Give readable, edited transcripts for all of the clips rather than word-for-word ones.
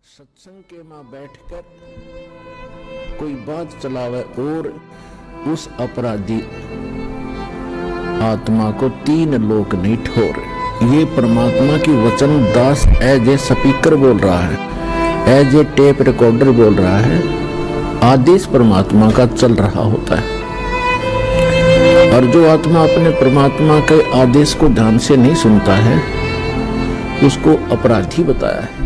सत्संग के मां बैठकर कोई बात चलावे और उस अपराधी आत्मा को तीन लोक नहीं ठोर। ये परमात्मा की वचन दास एज ए स्पीकर बोल रहा है, एज ए टेप रिकॉर्डर बोल रहा है। आदेश परमात्मा का चल रहा होता है और जो आत्मा अपने परमात्मा के आदेश को ध्यान से नहीं सुनता है उसको अपराधी बताया है।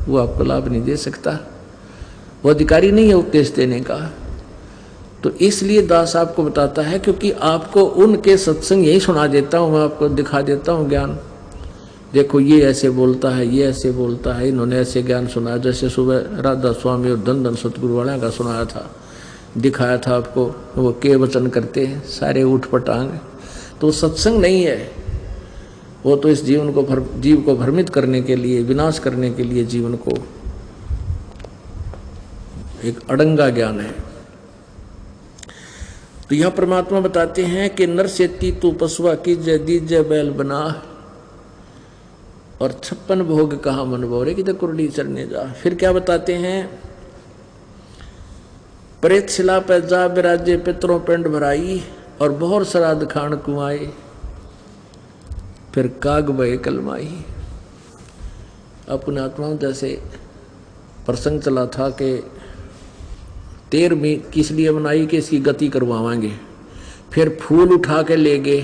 वो आपको लाभ नहीं दे सकता, वो अधिकारी नहीं है उपदेश देने का। तो इसलिए दास आपको बताता है, क्योंकि आपको उनके सत्संग यही सुना देता हूं, मैं आपको दिखा देता हूं ज्ञान। देखो ये ऐसे बोलता है, ये ऐसे बोलता है, इन्होंने ऐसे ज्ञान सुनाया। जैसे सुबह राधा स्वामी और धन धन सतगुरु वाला का सुनाया था, दिखाया था आपको। वो के वचन करते हैं सारे उठ पटांग, तो सत्संग नहीं है। वो तो इस जीव को भ्रमित करने के लिए, विनाश करने के लिए जीवन को एक अड़ंगा ज्ञान है। तो यह परमात्मा बताते हैं कि नर सेती तू पशुआ की जय दीजय बैल बना, और 56 भोग कहा मन बोरे की तो कुरडी चरने जा। फिर क्या बताते हैं, प्रेत शिला पे जा बिराजे पितरों पिंड भराई, और बहुत श्राद्ध खान कुआए फिर काग बहे कलमाई। अपने आत्मा जैसे प्रसंग चला था कि 13वीं किस लिए बनाई कि इसकी गति करवाएंगे। फिर फूल उठा के ले गए,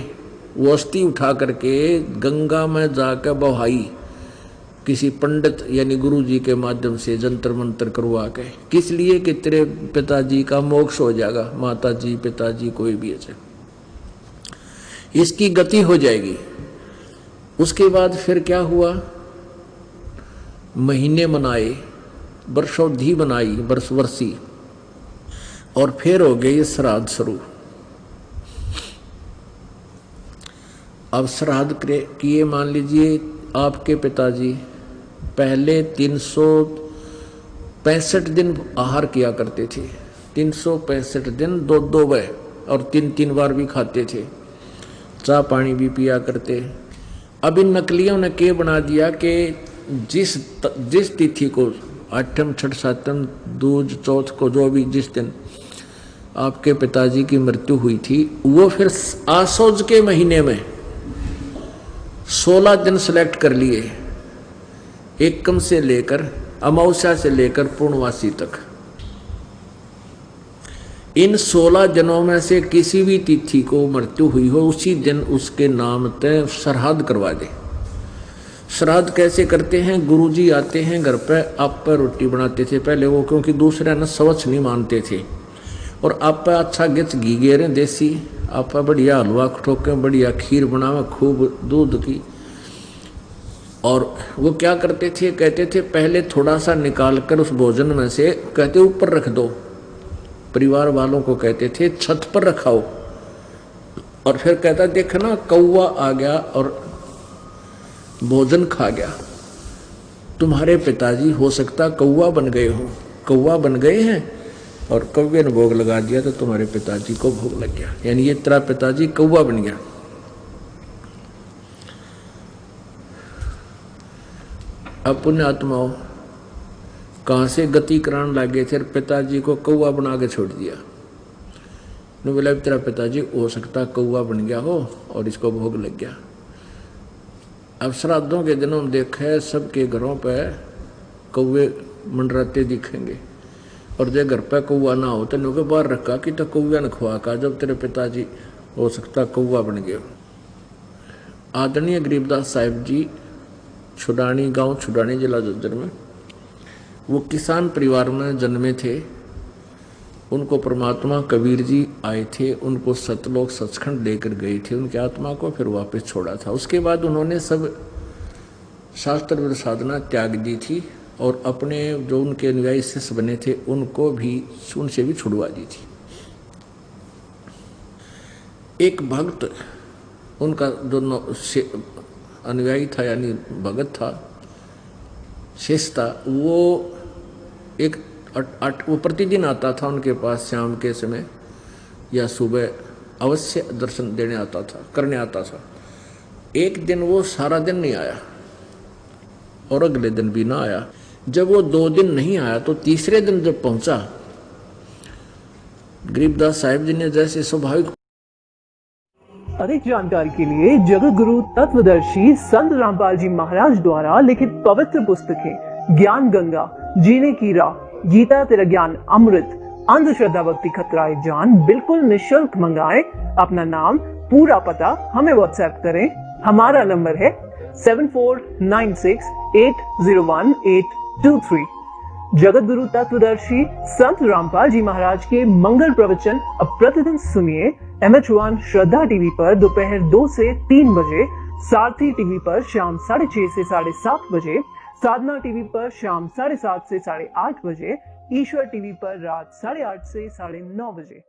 वो अस्थि उठा करके गंगा में जाकर बहाई, किसी पंडित यानी गुरु जी के माध्यम से जंतर मंत्र करवा के। किस लिए कि तेरे पिताजी का मोक्ष हो जाएगा, माता जी पिताजी कोई भी है, इसकी गति हो जाएगी। उसके बाद फिर क्या हुआ, महीने मनाए, वर्षोधि बनाई, वर्षी, और फिर हो गए श्राद्ध शुरू। अब श्राद्ध किए, मान लीजिए आपके पिताजी पहले 365 दिन आहार किया करते थे। 365 दिन 2-2 बार और 3-3 बार भी खाते थे, चाय पानी भी पिया करते। अब इन नकलियों ने के बना दिया कि जिस तिथि को, 8म 6th 7म दूज चौथ को, जो भी जिस दिन आपके पिताजी की मृत्यु हुई थी, वो फिर आसोज के महीने में 16 दिन सेलेक्ट कर लिए, एकम से लेकर अमावस्या से लेकर पूर्णवासी तक। इन 16 दिनों में से किसी भी तिथि को मृत्यु हुई हो, उसी दिन उसके नाम तय श्राद्ध करवा दे। श्राद्ध कैसे करते हैं, गुरुजी आते हैं घर पे, आप पर रोटी बनाते थे पहले वो, क्योंकि दूसरे न स्वच्छ नहीं मानते थे। और आप पे अच्छा गिच घी गेरे देसी, आप पे बढ़िया हलवा ठोके, बढ़िया खीर बनावे खूब दूध की। और वो क्या करते थे, कहते थे पहले थोड़ा सा निकाल कर उस भोजन में से, कहते ऊपर रख दो। परिवार वालों को कहते थे छत पर रखाओ। और फिर कहता देखना कौवा आ गया और भोजन खा गया, तुम्हारे पिताजी हो सकता कौवा बन गए हो, कौवा बन गए हैं और कौवे ने भोग लगा दिया तो तुम्हारे पिताजी को भोग लग गया, यानी ये तेरा पिताजी कौवा बन गया। अब पुण्य आत्माओं कहाँ से गति कराने लगे थे, पिताजी को कौवा बना के छोड़ दिया। ने बोला तेरा पिताजी हो सकता कौवा बन गया हो और इसको भोग लग गया। अब श्राद्धों के दिनों में देखे सबके घरों पे कौवे मंडराते दिखेंगे, और जो घर पे कौवा ना हो तो लोग बाहर रखा कि तो कौवा ने खुआ का, जब तेरे पिताजी हो सकता कौवा बन गया। आदरणीय गरीबदास साहिब जी छुडानी गांव, छुडानी जिला झज्जर में, वो किसान परिवार में जन्मे थे। उनको परमात्मा कबीर जी आए थे, उनको सतलोक सचखंड लेकर गए थे उनकी आत्मा को, फिर वापस छोड़ा था। उसके बाद उन्होंने सब शास्त्र विद साधना त्याग दी थी और अपने जो उनके अनुयायी शिष्य बने थे उनको भी, उनसे भी छुड़वा दी थी। एक भक्त उनका जो अनुयायी था यानी भगत था, शिष्य था, वो वो प्रतिदिन आता था उनके पास शाम के समय या सुबह अवश्य दर्शन देने आता था, करने आता था। एक दिन वो सारा दिन नहीं आया और अगले दिन भी ना आया। जब वो 2 दिन नहीं आया तो तीसरे दिन जब पहुंचा, गरीबदास साहिब जी ने जैसे स्वाभाविक। अधिक जानकारी के लिए जगत गुरु तत्वदर्शी संत रामपाल जी महाराज द्वारा लिखित पवित्र पुस्तकें ज्ञान गंगा, जीने की राह, गीता तेरा ज्ञान अमृत, अंधश्रद्धा भक्ति खतराए जान बिल्कुल निःशुल्क मंगाएं। अपना नाम, पूरा पता हमें व्हाट्सएप करें। हमारा नंबर है 7496801823। जगत गुरु तत्वदर्शी संत रामपाल जी महाराज के मंगल प्रवचन अब प्रतिदिन सुनिए MH1 श्रद्धा टीवी पर दोपहर 2 से 3 बजे, सारथी टीवी पर शाम 6:30 से 7:30 बजे, साधना टीवी पर शाम 7:30 से 8:30 बजे, ईश्वर टीवी पर रात 8:30 से 9:30 बजे।